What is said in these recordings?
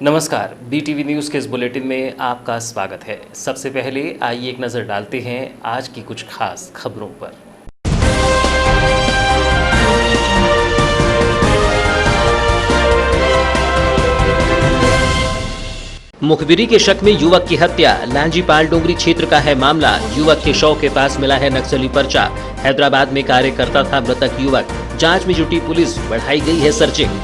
नमस्कार, BTV news के इस बुलेटिन में आपका स्वागत है। सबसे पहले आइए एक नज़र डालते हैं आज की कुछ खास खबरों पर। मुखबिरी के शक में युवक की हत्या। लांजी पाल डोंगरी क्षेत्र का है मामला। युवक के शव के पास मिला है नक्सली पर्चा। हैदराबाद में कार्य करता था मृतक युवक। जांच में जुटी पुलिस, बढ़ाई गई है सर्चिंग।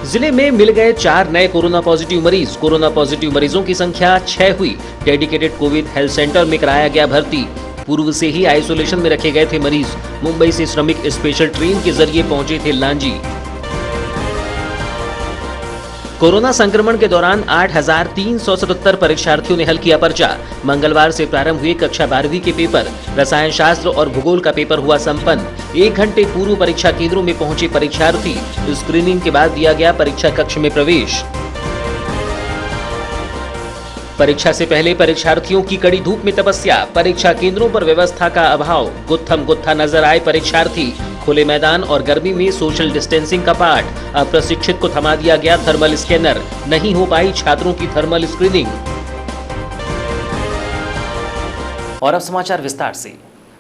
जिले में मिल गए 4 नए कोरोना पॉजिटिव मरीज। कोरोना पॉजिटिव मरीजों की संख्या 6 हुई। डेडिकेटेड कोविड हेल्थ सेंटर में कराया गया भर्ती। पूर्व से ही आइसोलेशन में रखे गए थे मरीज। मुंबई से श्रमिक स्पेशल ट्रेन के जरिए पहुंचे थे लांजी। कोरोना संक्रमण के दौरान 8,377 परीक्षार्थियों ने हल किया पर्चा। मंगलवार से प्रारंभ हुए कक्षा 12वीं के पेपर। रसायन शास्त्र और भूगोल का पेपर हुआ संपन्न। 1 घंटे पूर्व परीक्षा केंद्रों में पहुंचे परीक्षार्थी। स्क्रीनिंग के बाद दिया गया परीक्षा कक्ष में प्रवेश। परीक्षा से पहले परीक्षार्थियों की कड़ी धूप में तपस्या। परीक्षा केंद्रों पर व्यवस्था का अभाव। गुत्थम गुत्था नजर आए परीक्षार्थी। खुले मैदान और गर्मी में सोशल डिस्टेंसिंग का पाठ। अप्रशिक्षित को थमा दिया गया थर्मल स्कैनर। नहीं हो पाई छात्रों की थर्मल स्क्रीनिंग। और अब समाचार विस्तार से।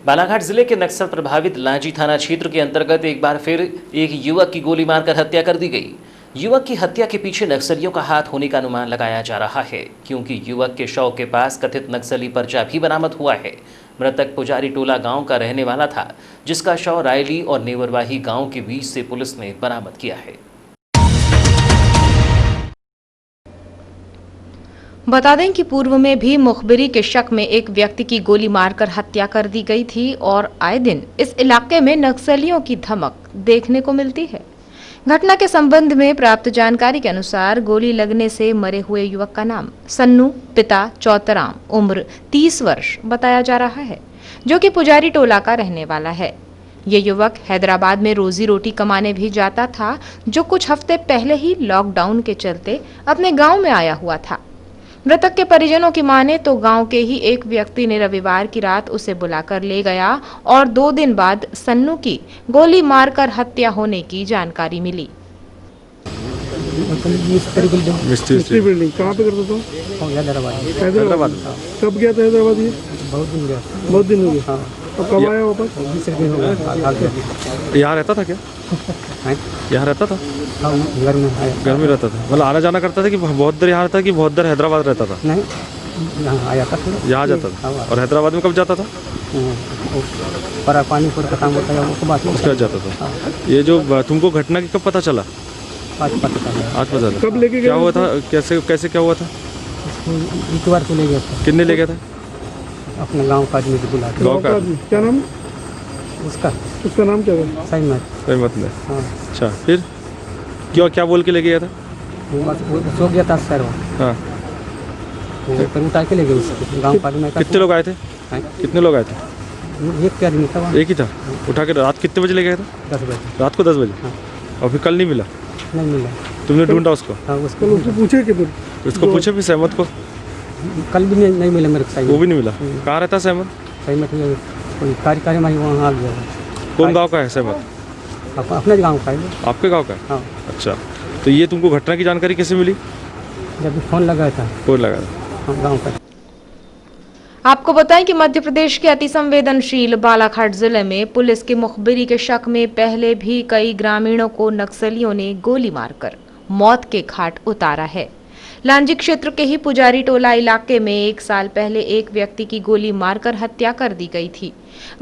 बालाघाट जिले के नक्सल प्रभावित लांजी थाना क्षेत्र के अंतर्गत एक बार फिर एक युवक की गोली मारकर हत्या कर दी गई। युवक की हत्या के पीछे नक्सलियों का हाथ होने का अनुमान लगाया जा रहा है, क्योंकि युवक के शव के पास कथित नक्सली पर्चा भी बरामद हुआ है। मृतक पुजारी टोला गांव का रहने वाला था, जिसका शव रायली और नेवरवाही गांव के बीच से पुलिस ने बरामद किया है। बता दें कि पूर्व में भी मुखबिरी के शक में एक व्यक्ति की गोली मारकर हत्या कर दी गई थी और आए दिन इस इलाके में नक्सलियों की धमक देखने को मिलती है। घटना के संबंध में प्राप्त जानकारी के अनुसार गोली लगने से मरे हुए युवक का नाम सन्नू, पिता चौतराम, उम्र 30 वर्ष बताया जा रहा है, जो कि पुजारी टोला का रहने वाला है। ये युवक हैदराबाद में रोजी रोटी कमाने भी जाता था, जो कुछ हफ्ते पहले ही लॉकडाउन के चलते अपने गांव में आया हुआ था। मृतक के परिजनों की माने तो गांव के ही एक व्यक्ति ने रविवार की रात उसे बुलाकर ले गया और 2 दिन बाद सन्नू की गोली मारकर हत्या होने की जानकारी मिली। मिस्त्री बिल्डिंग कहाँ पे करता था? हैदराबाद। कब गया था हैदराबाद? ये बहुत दिन हो गया। अब कब आया वापस? यहाँ रहता था क्या? यहाँ रहता था? घर में रहता था। मतलब आना जाना करता था कि बहुत देर यहाँ रहता था कि बहुत देर हैदराबाद रहता था? नहीं, यहाँ आया था, यहाँ जाता था। और हैदराबाद में कब जाता था? पानी का काम होता है, वो बात उसके बाद जाता था। ये जो तुमको घटना की कब पता चला? आज पता चला। कब लेके गया? क्या हुआ था? कैसे क्या हुआ था? इतवार को ले गया था। कितने ले गया था? अपने गांव का आदमी बुला के। गांव का? क्या नाम उसका नाम क्या था? सहमत ने। अच्छा, फिर क्या बोल के ले गया था? सो गया था सर। हाँ, तो उठा के ले गए उसको गांव का आदमी। कितने लोग आए थे? कितने लोग आए थे? एक आदमी था। एक ही था। उठा के रात कितने बजे ले गया था? 10 बजे। रात को 10 बजे। और फिर कल नहीं मिला? नहीं मिला। तुमने ढूंढा उसको? हाँ, उसको पूछे कि उसको पूछे फिर सहमत को? कल भी नहीं मिला मेरे को। वो भी नहीं मिला। कहाँ रहता सहमत? कोई कार्यक्रम में वहाँ आ गया। कौन गांव का है सहमत? अपने गांव का है। आपके गांव का है? हाँ। अच्छा, तो ये तुमको घटना की जानकारी कैसे मिली? जब फोन लगाया था। फोन लगाया था गांव का। आपको बताएं कि मध्य प्रदेश के अति संवेदनशील बालाघाट जिले में पुलिस की मुखबिरी के शक में पहले भी कई ग्रामीणों को नक्सलियों ने गोली मारकर मौत के घाट उतारा है। लांजी क्षेत्र के ही पुजारी टोला इलाके में 1 साल पहले एक व्यक्ति की गोली मारकर हत्या कर दी गई थी।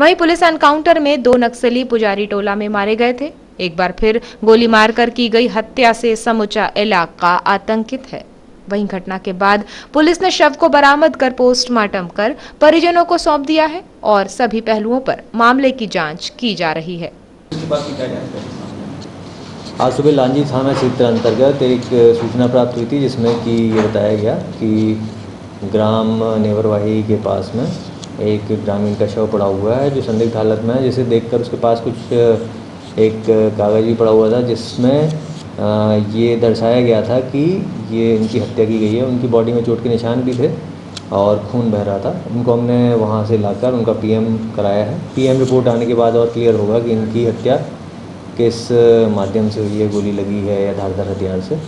वहीं पुलिस एनकाउंटर में 2 नक्सली पुजारी टोला में मारे गए थे। एक बार फिर गोली मारकर की गई हत्या से समूचा इलाका आतंकित है। वहीं घटना के बाद पुलिस ने शव को बरामद कर पोस्टमार्टम कर परिजनों को सौंप दिया है और सभी पहलुओं पर मामले की जांच की जा रही है। आज सुबह लांजी थाना क्षेत्र अंतर्गत एक सूचना प्राप्त हुई थी, जिसमें कि ये बताया गया कि ग्राम नेवरवाही के पास में एक ग्रामीण का शव पड़ा हुआ है, जो संदिग्ध हालत में है। जिसे देखकर उसके पास कुछ एक कागज़ भी पड़ा हुआ था, जिसमें ये दर्शाया गया था कि ये इनकी हत्या की गई है। उनकी बॉडी में चोट के निशान भी थे और खून बह रहा था। उनको हमने वहाँ से लाकर उनका PM कराया है। PM रिपोर्ट आने के बाद और क्लियर होगा कि इनकी हत्या किस माध्यम से हुई है, गोली लगी है या धारदार हथियार से।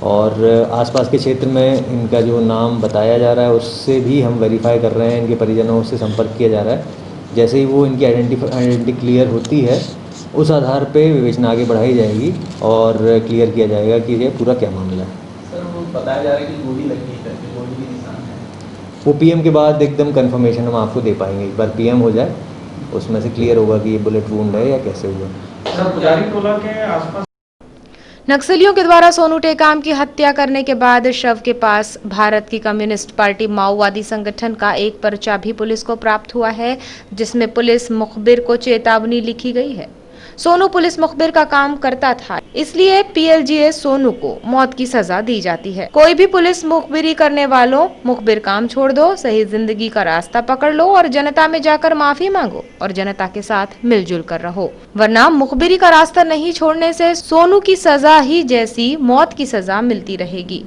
और आसपास के क्षेत्र में इनका जो नाम बताया जा रहा है उससे भी हम वेरीफाई कर रहे हैं, इनके परिजनों से संपर्क किया जा रहा है। जैसे ही वो इनकी आइडेंटिटी क्लियर होती है उस आधार पे विवेचना आगे बढ़ाई जाएगी और क्लियर किया जाएगा कि ये पूरा क्या मामला है। सर वो बताया जा रहा है कि गोली लगी है, गोली भी निशान है। वो पीएम के बाद एकदम कंफर्मेशन हम आपको दे पाएंगे। एक बार पीएम हो जाए उसमें से क्लियर होगा कि ये बुलेट वुंड है या कैसे हुआ। सर पुजारी टोला के आसपास नक्सलियों के द्वारा सोनू टेकाम की हत्या करने के बाद शव के पास भारत की कम्युनिस्ट पार्टी माओवादी संगठन का एक पर्चा भी पुलिस को प्राप्त हुआ है, जिसमें पुलिस मुखबिर को चेतावनी लिखी गई है। सोनू पुलिस मुखबिर का काम करता था, इसलिए पीएलजीएस सोनू को मौत की सजा दी जाती है। कोई भी पुलिस मुखबिरी करने वालों, मुखबिर काम छोड़ दो, सही जिंदगी का रास्ता पकड़ लो और जनता में जाकर माफी मांगो और जनता के साथ मिलजुल कर रहो, वरना मुखबिरी का रास्ता नहीं छोड़ने से सोनू की सजा ही जैसी मौत की सजा मिलती रहेगी।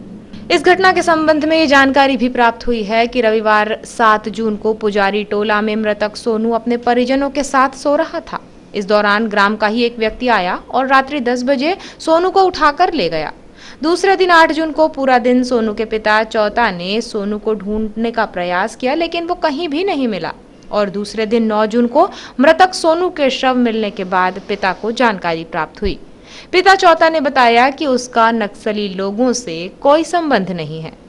इस घटना के संबंध में ये जानकारी भी प्राप्त हुई है कि रविवार 7 जून को पुजारी टोला में मृतक सोनू अपने परिजनों के साथ सो रहा था। इस दौरान ग्राम का ही एक व्यक्ति आया और रात्रि 10 बजे सोनू को उठाकर ले गया। दूसरे दिन 8 जून को पूरा दिन सोनू के पिता चौथा ने सोनू को ढूंढने का प्रयास किया, लेकिन वो कहीं भी नहीं मिला। और दूसरे दिन 9 जून को मृतक सोनू के शव मिलने के बाद पिता को जानकारी प्राप्त हुई। पिता चौथा ने बताया कि उसका नक्सली लोगों से कोई संबंध नहीं है।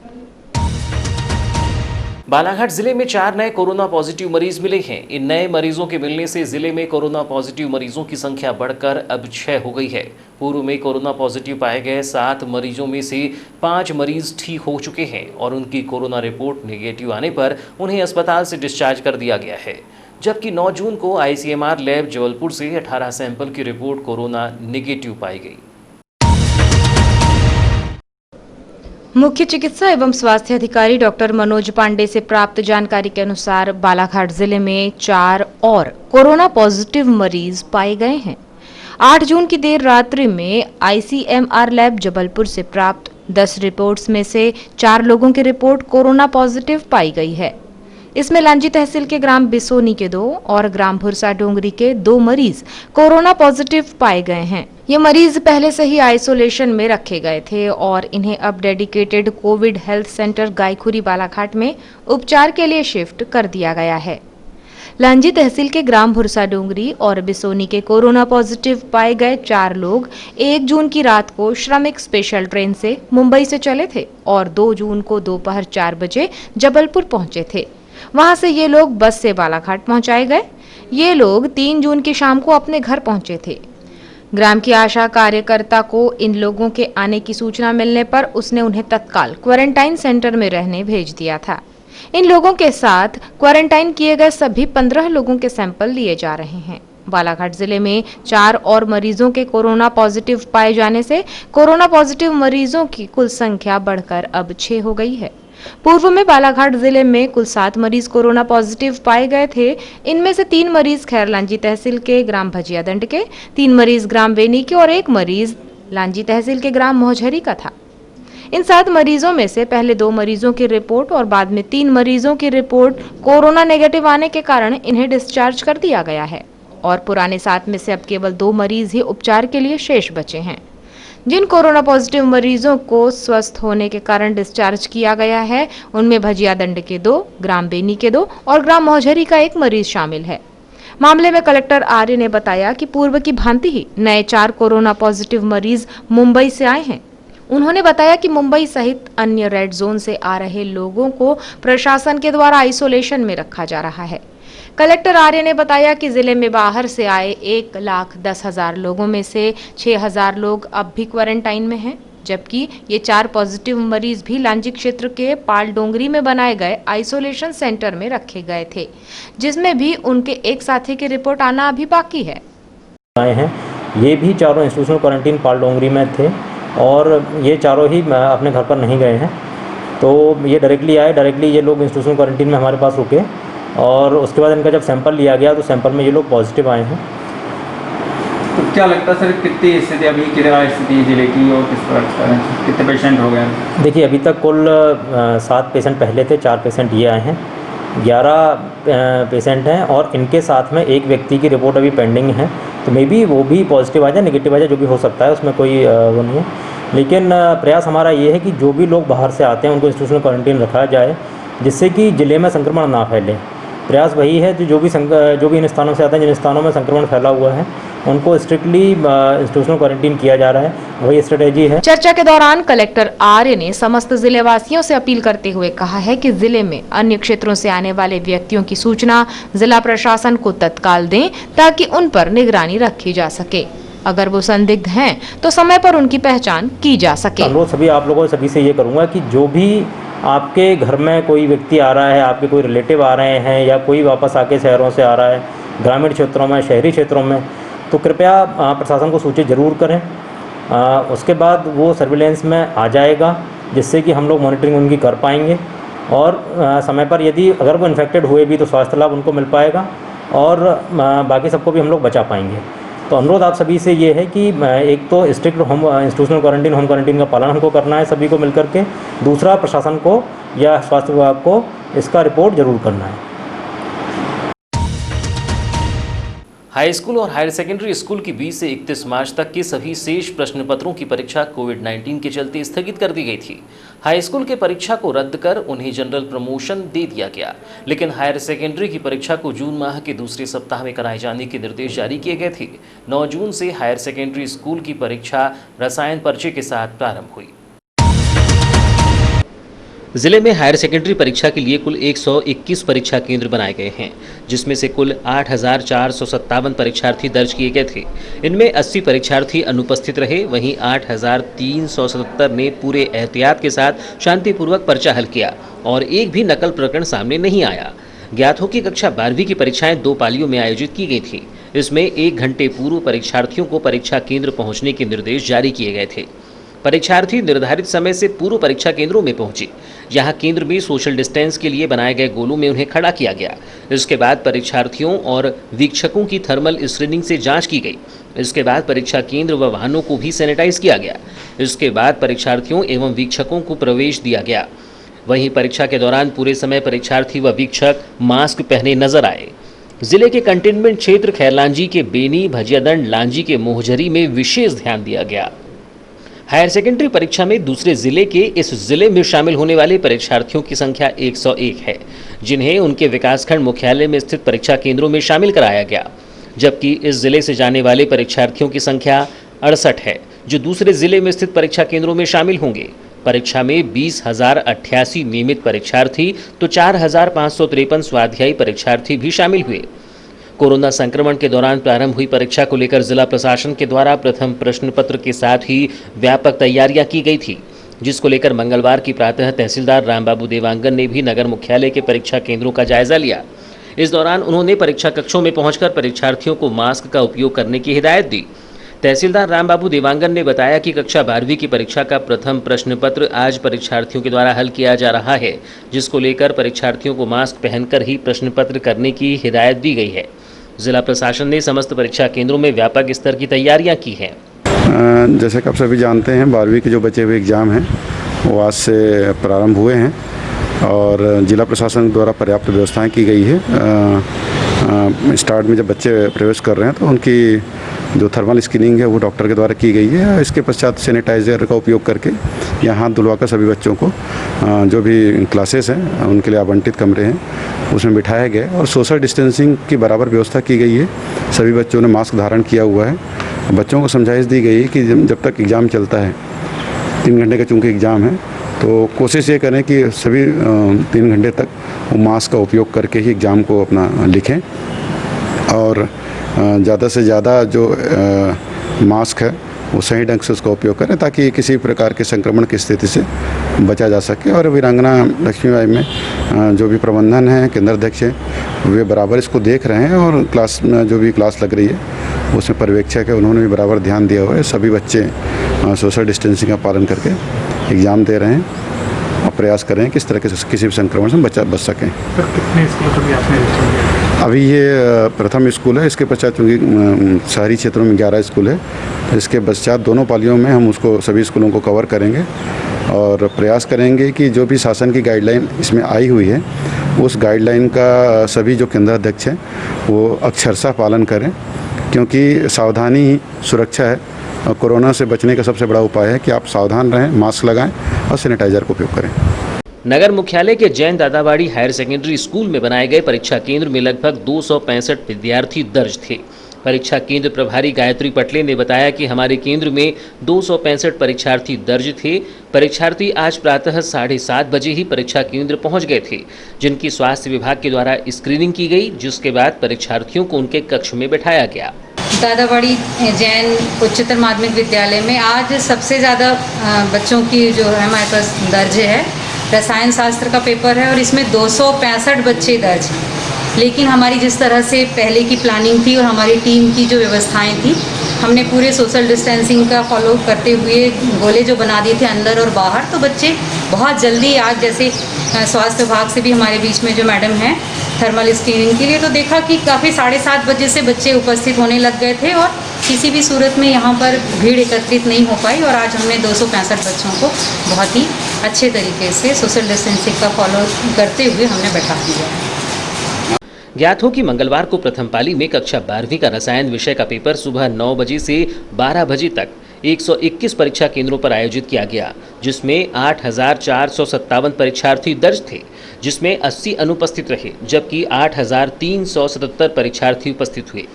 बालाघाट जिले में 4 नए कोरोना पॉजिटिव मरीज मिले हैं। इन नए मरीजों के मिलने से जिले में कोरोना पॉजिटिव मरीजों की संख्या बढ़कर अब 6 हो गई है। पूर्व में कोरोना पॉजिटिव पाए गए 7 मरीजों में से 5 मरीज ठीक हो चुके हैं और उनकी कोरोना रिपोर्ट नेगेटिव आने पर उन्हें अस्पताल से डिस्चार्ज कर दिया गया है। जबकि 9 जून को आईसीएमआर लैब जबलपुर से 18 सैंपल की रिपोर्ट कोरोना नेगेटिव पाई गई। मुख्य चिकित्सा एवं स्वास्थ्य अधिकारी डॉक्टर मनोज पांडे से प्राप्त जानकारी के अनुसार बालाघाट जिले में 4 और कोरोना पॉजिटिव मरीज पाए गए हैं। 8 जून की देर रात्रि में आईसीएमआर लैब जबलपुर से प्राप्त 10 रिपोर्ट्स में से 4 लोगों की रिपोर्ट कोरोना पॉजिटिव पाई गई है। इसमें लांजी तहसील के ग्राम बिसोनी के 2 और ग्राम भुरसा डोंगरी के 2 मरीज कोरोना पॉजिटिव पाए गए हैं। ये मरीज पहले से ही आइसोलेशन में रखे गए थे और इन्हें अब dedicated Covid health centre Gaykhuri Balaghat में उपचार के लिए शिफ्ट कर दिया गया है। लांजी तहसील के ग्राम भुरसा डोंगरी और बिसोनी के कोरोना पॉजिटिव पाए गए 4 लोग 1 जून की रात को श्रमिक स्पेशल ट्रेन से मुंबई से चले थे और 2 जून को दोपहर 4 बजे जबलपुर पहुंचे थे। वहां से ये लोग बस से बालाघाट पहुंचाए गए। ये लोग 3 जून की शाम को अपने घर पहुंचे थे। ग्राम की आशा कार्यकर्ता को इन लोगों के आने की सूचना मिलने पर उसने उन्हें तत्काल क्वारंटाइन सेंटर में रहने भेज दिया था। इन लोगों के साथ क्वारंटाइन किए गए सभी 15 लोगों के सैंपल लिए जा रहे हैं। बालाघाट जिले में 4 और मरीजों के कोरोना पॉजिटिव पाए जाने से कोरोना पॉजिटिव मरीजों की कुल संख्या बढ़कर अब 6 हो गई है। पूर्व में बालाघाट जिले में कुल 7 मरीज कोरोना पॉजिटिव पाए गए थे। इनमें से 3 मरीज खैरलांजी तहसील के ग्राम भजिया दंड के, 3 मरीज ग्राम बेनी के और 1 मरीज लांजी तहसील के ग्राम मोहझरी का था। इन 7 मरीजों में से पहले 2 मरीजों की रिपोर्ट और बाद में 3 मरीजों की रिपोर्ट कोरोना नेगेटिव आने के कारण इन्हें डिस्चार्ज कर दिया गया है और पुराने 7 में से अब केवल 2 मरीज ही उपचार के लिए शेष बचे हैं। जिन कोरोना पॉजिटिव मरीजों को स्वस्थ होने के कारण डिस्चार्ज किया गया है उनमें भजिया दंड के 2, ग्राम बेनी के 2 और ग्राम मोहझरी का 1 मरीज शामिल है। मामले में कलेक्टर आर्य ने बताया कि पूर्व की भांति ही नए 4 कोरोना पॉजिटिव मरीज मुंबई से आए हैं। उन्होंने बताया कि मुंबई सहित अन्य रेड जोन से आ रहे लोगों को प्रशासन के द्वारा आइसोलेशन में रखा जा रहा है। कलेक्टर आर्य ने बताया कि जिले में बाहर से आए 1,10,000 लोगों में से 6,000 लोग अब भी क्वारंटाइन में हैं, जबकि ये 4 पॉजिटिव मरीज भी लांजी क्षेत्र के पाल डोंगरी में बनाए गए आइसोलेशन सेंटर में रखे गए थे, जिसमें भी उनके एक साथी की रिपोर्ट आना अभी बाकी है। आए हैं, ये भी चारों इंस्टीट्यूशनल क्वारंटीन पाल डोंगरी में थे और ये चारों ही अपने घर पर नहीं गए हैं। तो ये डायरेक्टली आए, डायरेक्टली ये लोग इंस्टीट्यूशनल क्वारंटीन में हमारे पास रुके और उसके बाद इनका जब सैंपल लिया गया तो सैंपल में ये लोग पॉजिटिव आए हैं। तो क्या लगता है सर, कितनी स्थिति अभी क्या स्थिति जिले की और किस प्रकार कितने पेशेंट हो गए? देखिए, अभी तक कुल 7 पेशेंट पहले थे, 4 पेशेंट ये आए हैं, 11 पेशेंट हैं और इनके साथ में एक व्यक्ति की रिपोर्ट अभी पेंडिंग है तो मे बी वो भी पॉजिटिव आ जाए, नेगेटिव आ जाए, जो भी हो सकता है, उसमें कोई वो नहीं है। लेकिन प्रयास हमारा ये है कि जो भी लोग बाहर से आते हैं उनको इंस्टीट्यूशनल क्वारंटीन रखा जाए, जिससे कि ज़िले में संक्रमण ना फैले। प्रयास वही है जो भी इन स्थानों से आते हैं, जिन स्थानों में संक्रमण फैला हुआ है, उनको स्ट्रिक्टली इंस्टीट्यूशनल क्वारंटीन किया जा रहा है, वही स्ट्रेटेजी है। चर्चा के दौरान कलेक्टर आर्य ने समस्त जिले वासियों से अपील करते हुए कहा है कि जिले में अन्य क्षेत्रों से आने वाले व्यक्तियों की सूचना जिला प्रशासन को तत्काल दें, ताकि उन पर निगरानी रखी जा सके। अगर वो संदिग्ध हैं तो समय पर उनकी पहचान की जा सके। अनुरोध सभी आप लोगों सभी से ये करूँगा कि जो भी आपके घर में कोई व्यक्ति आ रहा है, आपके कोई रिलेटिव आ रहे हैं, या कोई वापस आके शहरों से आ रहा है, ग्रामीण क्षेत्रों में, शहरी क्षेत्रों में, तो कृपया प्रशासन को सूचित ज़रूर करें। उसके बाद वो सर्विलेंस में आ जाएगा, जिससे कि हम लोग मॉनिटरिंग उनकी कर पाएंगे, और समय पर यदि अगर वो इन्फेक्टेड हुए भी तो स्वास्थ्य लाभ उनको मिल पाएगा, और बाकी सबको भी हम लोग बचा पाएंगे। तो अनुरोध आप सभी से ये है कि एक तो strict institutional quarantine, home quarantine का पालन हमको करना है सभी को मिलकर के। दूसरा, प्रशासन को या स्वास्थ्य विभाग को इसका रिपोर्ट जरूर करना है। हाई स्कूल और हायर सेकेंडरी स्कूल की 20 से 31 मार्च तक के सभी शेष प्रश्न पत्रों की परीक्षा कोविड-19 के चलते स्थगित कर दी गई थी। हाई स्कूल की परीक्षा को रद्द कर उन्हें जनरल प्रमोशन दे दिया गया, लेकिन हायर सेकेंडरी की परीक्षा को जून माह के दूसरे सप्ताह में कराए जाने के निर्देश जारी किए गए थे। 9 जून से हायर सेकेंडरी स्कूल की परीक्षा रसायन पर्चे के साथ प्रारंभ हुई। जिले में हायर सेकेंडरी परीक्षा के लिए कुल 121 परीक्षा केंद्र बनाए गए हैं, जिसमें से कुल 8,457 परीक्षार्थी दर्ज किए गए थे। इनमें 80 परीक्षार्थी अनुपस्थित रहे, वहीं 8,377 ने पूरे एहतियात के साथ शांतिपूर्वक पर्चा हल किया और एक भी नकल प्रकरण सामने नहीं आया। ज्ञात हो कि कक्षा 12वीं की परीक्षाएं 2 पालियों में आयोजित की गई थी। इसमें 1 घंटे पूर्व परीक्षार्थियों को परीक्षा केंद्र पहुंचने के निर्देश जारी किए गए थे। परीक्षार्थी निर्धारित समय से पूर्व परीक्षा केंद्रों में पहुंचे। यहां केंद्र में सोशल डिस्टेंस के लिए बनाए गए गोलों में उन्हें खड़ा किया गया। इसके बाद परीक्षार्थियों और वीक्षकों की थर्मल स्क्रीनिंग से जांच की गई। इसके बाद परीक्षा केंद्र व वाहनों को भी सैनिटाइज किया गया। इसके बाद परीक्षार्थियों एवं वीक्षकों को प्रवेश दिया गया। वहीं परीक्षा के दौरान पूरे समय परीक्षार्थी व वीक्षक मास्क पहने नजर आए। जिले के कंटेनमेंट क्षेत्र खैरलांजी के बेनी, भजियादंड, लांजी के मोहझरी में विशेष ध्यान दिया गया। हायर सेकेंडरी परीक्षा में दूसरे जिले के इस जिले में शामिल होने वाले परीक्षार्थियों की संख्या 101 है, जिन्हें उनके विकासखंड मुख्यालय में स्थित परीक्षा केंद्रों में शामिल कराया गया। जबकि इस जिले से जाने वाले परीक्षार्थियों की संख्या 68 है, जो दूसरे जिले में स्थित परीक्षा केंद्रों में शामिल होंगे। परीक्षा में 20,088 नियमित परीक्षार्थी तो 4,553 स्वाध्यायी परीक्षार्थी भी शामिल हुए। कोरोना संक्रमण के दौरान प्रारंभ हुई परीक्षा को लेकर जिला प्रशासन के द्वारा प्रथम प्रश्न पत्र के साथ ही व्यापक तैयारियां की गई थी, जिसको लेकर मंगलवार की प्रातः तहसीलदार रामबाबू देवांगन ने भी नगर मुख्यालय के परीक्षा केंद्रों का जायजा लिया। इस दौरान उन्होंने परीक्षा कक्षों में पहुंचकर परीक्षार्थियों को मास्क का उपयोग करने की हिदायत दी। तहसीलदार रामबाबू देवांगन ने बताया कि कक्षा 12वीं की परीक्षा का प्रथम प्रश्न पत्र आज परीक्षार्थियों के द्वारा हल किया जा रहा है, जिसको लेकर परीक्षार्थियों को मास्क पहनकर ही प्रश्न पत्र करने की हिदायत दी गई है। जिला प्रशासन ने समस्त परीक्षा केंद्रों में व्यापक स्तर की तैयारियां की हैं। जैसे कि आप सभी जानते हैं, 12वीं के जो बचे हुए एग्ज़ाम हैं वो आज से प्रारंभ हुए हैं और जिला प्रशासन द्वारा पर्याप्त व्यवस्थाएं की गई है। स्टार्ट में जब बच्चे प्रवेश कर रहे हैं तो उनकी जो थर्मल स्क्रीनिंग है वो डॉक्टर के द्वारा की गई है। इसके पश्चात सैनिटाइज़र का उपयोग करके या हाथ धुलवाकर सभी बच्चों को जो भी क्लासेस हैं उनके लिए आवंटित कमरे हैं उसमें बिठाया गया और सोशल डिस्टेंसिंग की बराबर व्यवस्था की गई है। सभी बच्चों ने मास्क धारण किया हुआ है। बच्चों को समझाइश दी गई है कि जब तक एग्ज़ाम चलता है, 3 घंटे का चूँकि एग्ज़ाम है, तो कोशिश ये करें कि सभी 3 घंटे तक वो मास्क का उपयोग करके ही एग्ज़ाम को अपना लिखें और ज़्यादा से ज़्यादा जो मास्क है वो सही ढंग से उसका उपयोग करें ताकि किसी प्रकार के संक्रमण की स्थिति से बचा जा सके। और वीरांगना लक्ष्मीबाई में जो भी प्रबंधन है, केंद्र अध्यक्ष हैं, वे बराबर इसको देख रहे हैं और क्लास में जो भी क्लास लग रही है उसमें पर्यवेक्षक है, उन्होंने भी बराबर ध्यान दिया हुआ है। सभी बच्चे सोशल डिस्टेंसिंग का पालन करके एग्ज़ाम दे रहे हैं और प्रयास करें कि इस तरह के किसी भी संक्रमण से बच सकें। कितने स्कूल को भी आपने अभी ये प्रथम स्कूल है, इसके पश्चात चूँकि शहरी क्षेत्रों में 11 स्कूल है, इसके पश्चात दोनों पालियों में हम उसको सभी स्कूलों को कवर करेंगे और प्रयास करेंगे कि जो भी शासन की गाइडलाइन इसमें आई हुई है उस गाइडलाइन का सभी जो केंद्र अध्यक्ष हैं वो अक्षरशः पालन करें क्योंकि सावधानी ही सुरक्षा है और कोरोना से बचने का सबसे बड़ा उपाय है कि आप सावधान रहें, मास्क लगाएं और सैनिटाइज़र का उपयोग करें। नगर मुख्यालय के Jain Dadabari higher secondary school में बनाए गए परीक्षा केंद्र में लगभग 265 विद्यार्थी दर्ज थे। परीक्षा केंद्र प्रभारी गायत्री पटले ने बताया कि हमारे केंद्र में 265 परीक्षार्थी दर्ज थे। परीक्षार्थी आज प्रातः 7:30 बजे ही परीक्षा केंद्र पहुंच गए थे, जिनकी स्वास्थ्य विभाग के द्वारा स्क्रीनिंग की गई, जिसके बाद परीक्षार्थियों को उनके कक्ष में बैठाया गया। दादाबाड़ी जैन उच्चतर माध्यमिक विद्यालय में आज सबसे ज़्यादा बच्चों की जो है हमारे पास दर्ज है रसायन शास्त्र का पेपर है और इसमें 265 बच्चे दर्ज हैं। लेकिन हमारी जिस तरह से पहले की प्लानिंग थी और हमारी टीम की जो व्यवस्थाएं थी, हमने पूरे सोशल डिस्टेंसिंग का फॉलो करते हुए गोले जो बना दिए थे अंदर और बाहर, तो बच्चे बहुत जल्दी आज जैसे स्वास्थ्य विभाग से भी हमारे बीच में जो मैडम हैं थर्मल स्क्रीनिंग के लिए, तो देखा कि काफ़ी 7:30 बजे से बच्चे उपस्थित होने लग गए थे और किसी भी सूरत में यहाँ पर भीड़ एकत्रित नहीं हो पाई और आज हमने 265 बच्चों को बहुत ही अच्छे तरीके से सोशल डिस्टेंसिंग का फॉलो करते हुए हमने बैठा दिया। ज्ञात हो कि मंगलवार को प्रथम पाली में कक्षा 12वीं का रसायन विषय का पेपर सुबह 9 बजे से 12 बजे तक 121 परीक्षा केंद्रों पर आयोजित किया गया, जिसमें 8,457 परीक्षार्थी दर्ज थे, जिसमें 80 अनुपस्थित रहे, जबकि 8,377 परीक्षार्थी उपस्थित हुए।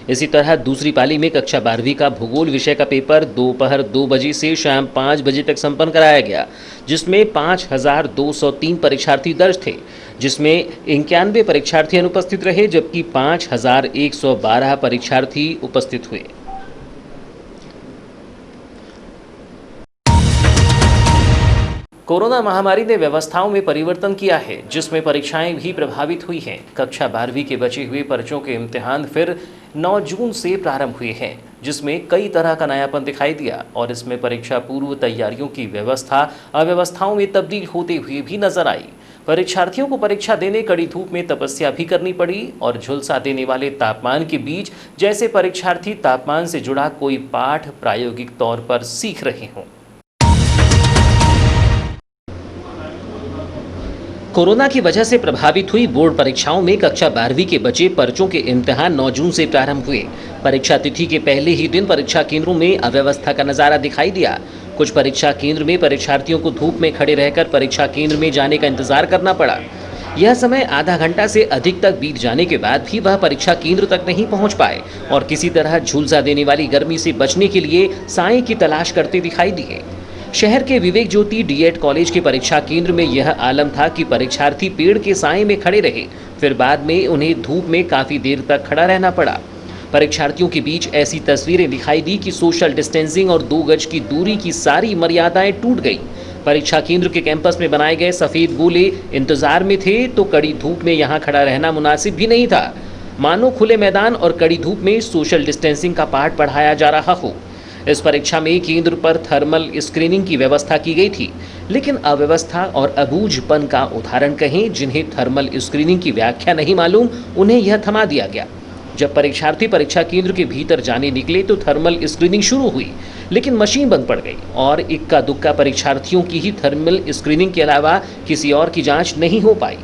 इसी तरह दूसरी पाली में कक्षा 12वीं का भूगोल विषय का पेपर दोपहर 2 बजे से शाम 5 बजे तक संपन्न कराया गया, जिसमें 5,203 परीक्षार्थी दर्ज थे, जिसमें 91 परीक्षार्थी अनुपस्थित रहे, जबकि 5,112 परीक्षार्थी उपस्थित हुए। कोरोना महामारी ने व्यवस्थाओं में परिवर्तन किया है, जिसमें परीक्षाएं भी प्रभावित हुई हैं। कक्षा 12वीं के बचे हुए पर्चों के इम्तिहान फिर 9 जून से प्रारंभ हुए हैं, जिसमें कई तरह का नयापन दिखाई दिया और इसमें परीक्षा पूर्व तैयारियों की व्यवस्था अव्यवस्थाओं में तब्दील होते हुए भी नजर आई। परीक्षार्थियों को परीक्षा देने कड़ी धूप में तपस्या भी करनी पड़ी और झुलसा देने वाले तापमान के बीच जैसे परीक्षार्थी तापमान से जुड़ा कोई पाठ प्रायोगिक तौर पर सीख रहे हों। कोरोना की वजह से प्रभावित हुई बोर्ड परीक्षाओं में कक्षा 12वीं के बचे पर्चों के इम्तिहान 9 जून से प्रारंभ हुए। परीक्षा तिथि के पहले ही दिन परीक्षा केंद्रों में अव्यवस्था का नजारा दिखाई दिया। कुछ परीक्षा केंद्र में परीक्षार्थियों को धूप में खड़े रहकर परीक्षा केंद्र में जाने का इंतजार करना पड़ा। यह समय आधा घंटा से अधिक तक बीत जाने के बाद भी वह परीक्षा केंद्र तक नहीं पहुंच पाए और किसी तरह झुलसा देने वाली गर्मी से बचने के लिए साए की तलाश करते दिखाई दिए। शहर के विवेक ज्योति डीएड कॉलेज के परीक्षा केंद्र में यह आलम था कि परीक्षार्थी पेड़ के साए में खड़े रहे, फिर बाद में उन्हें धूप में काफी देर तक खड़ा रहना पड़ा। परीक्षार्थियों के बीच ऐसी तस्वीरें दिखाई दी कि सोशल डिस्टेंसिंग और 2 गज की दूरी की सारी मर्यादाएं टूट गई। परीक्षा केंद्र के कैंपस में बनाए गए सफेद गोले इंतजार में थे, तो कड़ी धूप में यहां खड़ा रहना मुनासिब भी नहीं था, मानो खुले मैदान और कड़ी धूप में सोशल डिस्टेंसिंग का पाठ पढ़ाया जा रहा हो। इस परीक्षा में केंद्र पर थर्मल स्क्रीनिंग की व्यवस्था की गई थी, लेकिन अव्यवस्था और अबूझपन का उदाहरण कहें, जिन्हें थर्मल स्क्रीनिंग की व्याख्या नहीं मालूम, उन्हें यह थमा दिया गया। जब परीक्षार्थी परीक्षा केंद्र के भीतर जाने निकले तो थर्मल स्क्रीनिंग शुरू हुई, लेकिन मशीन बंद पड़ गई और इक्का दुक्का परीक्षार्थियों की ही थर्मल स्क्रीनिंग के अलावा किसी और की जांच नहीं हो पाई।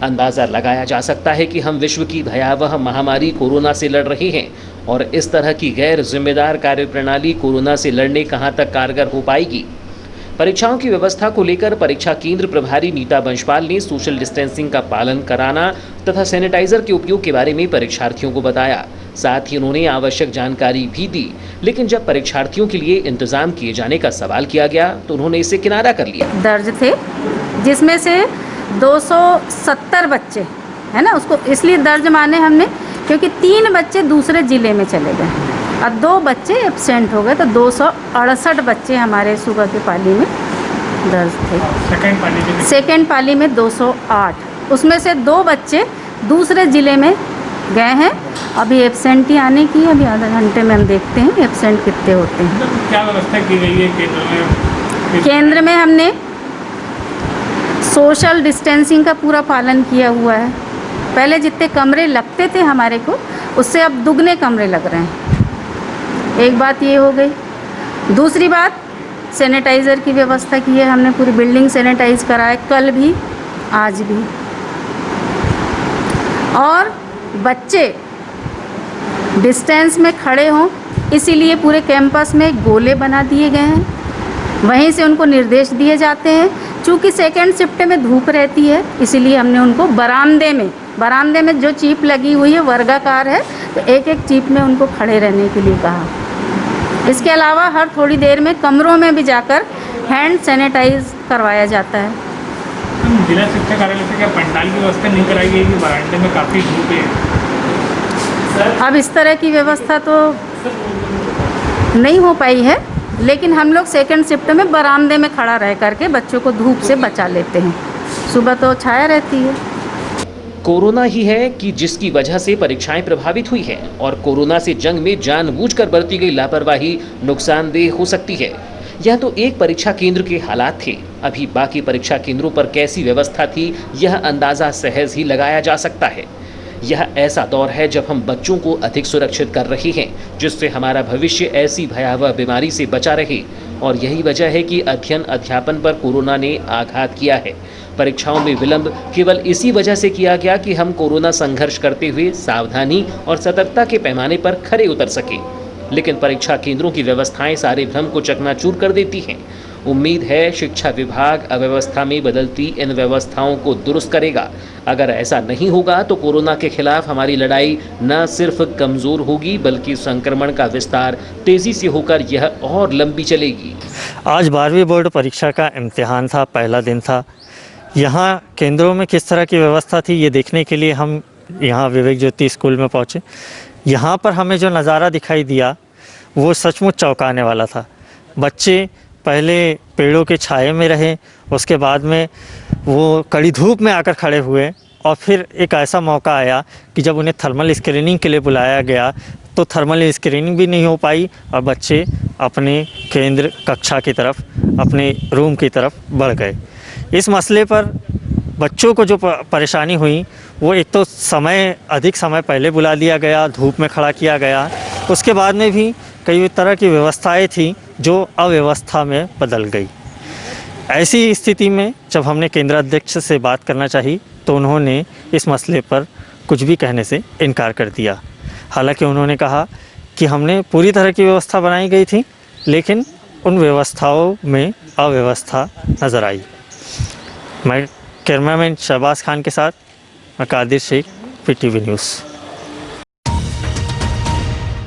अंदाज़ा लगाया जा सकता है कि हम विश्व की भयावह महामारी कोरोना से लड़ रहे हैं और इस तरह की गैर जिम्मेदार कार्यप्रणाली कोरोना से लड़ने कहां तक कारगर हो पाएगी। परीक्षाओं की व्यवस्था को लेकर परीक्षा केंद्र प्रभारी नीता बंशपाल ने सोशल डिस्टेंसिंग का पालन कराना तथा सैनिटाइजर के उपयोग के बारे में परीक्षार्थियों को बताया। साथ ही उन्होंने आवश्यक जानकारी भी दी, लेकिन जब परीक्षार्थियों के लिए इंतजाम किए जाने का सवाल किया गया तो उन्होंने इसे किनारा कर लिया। दर्ज थे, जिसमें से 270 बच्चे है ना, उसको इसलिए दर्ज माने हमने क्योंकि 3 बच्चे दूसरे ज़िले में चले गए और 2 बच्चे एब्सेंट हो गए, तो 268 बच्चे हमारे सुबह की पाली में दर्ज थे। सेकेंड पाली में 208, उसमें से 2 बच्चे दूसरे ज़िले में गए हैं। अभी एब्सेंट ही आने की, अभी आधा घंटे में हम देखते हैं एब्सेंट कितने होते हैं। क्या व्यवस्था की गई है केंद्र में? केंद्र में हमने सोशल डिस्टेंसिंग का पूरा पालन किया हुआ है। पहले जितने कमरे लगते थे हमारे को, उससे अब दुगने कमरे लग रहे हैं। एक बात ये हो गई। दूसरी बात, सैनिटाइज़र की व्यवस्था की है हमने, पूरी बिल्डिंग सैनिटाइज कराए, कल भी आज भी। और बच्चे डिस्टेंस में खड़े हों, इसीलिए पूरे कैंपस में गोले बना दिए गए हैं। वहीं से उनको निर्देश दिए जाते हैं। चूँकि सेकेंड शिफ्ट में धूप रहती है, इसीलिए हमने उनको बरामदे में जो चीप लगी हुई है वर्गाकार है, तो एक एक चीप में उनको खड़े रहने के लिए कहा। इसके अलावा हर थोड़ी देर में कमरों में भी जाकर हैंड सैनिटाइज करवाया जाता है। जिला शिक्षा कार्यालय से क्या पंडाल की व्यवस्था नहीं कराई गई? बरामदे में काफ़ी धूप है। अब इस तरह की व्यवस्था तो नहीं हो पाई है, लेकिन हम लोग सेकंड शिफ्ट में बरामदे में खड़ा रह करके बच्चों को धूप से बचा लेते हैं। सुबह तो छाया रहती है। कोरोना ही है कि जिसकी वजह से परीक्षाएं प्रभावित हुई हैं और कोरोना से जंग में जानबूझकर बरती गई लापरवाही नुकसानदेह हो सकती है। यह तो एक परीक्षा केंद्र के हालात थे। अभी बाकी परीक्षा केंद्रों पर कैसी व्यवस्था थी, यह अंदाजा सहज ही लगाया जा सकता है। यह ऐसा दौर है जब हम बच्चों को अधिक सुरक्षित कर रहे हैं, जिससे हमारा भविष्य ऐसी भयावह बीमारी से बचा रहे। और यही वजह है कि अध्ययन अध्यापन पर कोरोना ने आघात किया है। परीक्षाओं में विलंब केवल इसी वजह से किया गया कि हम कोरोना संघर्ष करते हुए सावधानी और सतर्कता के पैमाने पर खरे उतर सके। लेकिन परीक्षा केंद्रों की व्यवस्थाएं सारे भ्रम को चकनाचूर कर देती हैं। उम्मीद है शिक्षा विभाग अव्यवस्था में बदलती इन व्यवस्थाओं को दुरुस्त करेगा। अगर ऐसा नहीं होगा तो कोरोना के खिलाफ हमारी लड़ाई न सिर्फ कमज़ोर होगी, बल्कि संक्रमण का विस्तार तेज़ी से होकर यह और लंबी चलेगी। आज 12वीं बोर्ड परीक्षा का इम्तिहान था, पहला दिन था। यहाँ केंद्रों में किस तरह की व्यवस्था थी, ये देखने के लिए हम यहाँ विवेक ज्योति स्कूल में पहुँचे। यहाँ पर हमें जो नज़ारा दिखाई दिया वो सचमुच चौंकाने वाला था। बच्चे पहले पेड़ों के छाए में रहे, उसके बाद में वो कड़ी धूप में आकर खड़े हुए, और फिर एक ऐसा मौका आया कि जब उन्हें थर्मल स्क्रीनिंग के लिए बुलाया गया तो थर्मल स्क्रीनिंग भी नहीं हो पाई और बच्चे अपने केंद्र कक्षा की तरफ, अपने रूम की तरफ बढ़ गए। इस मसले पर बच्चों को जो परेशानी हुई वो एक तो अधिक समय पहले बुला लिया गया, धूप में खड़ा किया गया, उसके बाद में भी कई तरह की व्यवस्थाएं थी जो अव्यवस्था में बदल गई। ऐसी स्थिति में जब हमने केंद्राध्यक्ष से बात करना चाहिए तो उन्होंने इस मसले पर कुछ भी कहने से इनकार कर दिया। हालांकि उन्होंने कहा कि हमने पूरी तरह की व्यवस्था बनाई गई थी, लेकिन उन व्यवस्थाओं में अव्यवस्था नज़र आई। मैं कैमरामैन शहबाज खान के साथ मैं कादिर शेख, PTV न्यूज़।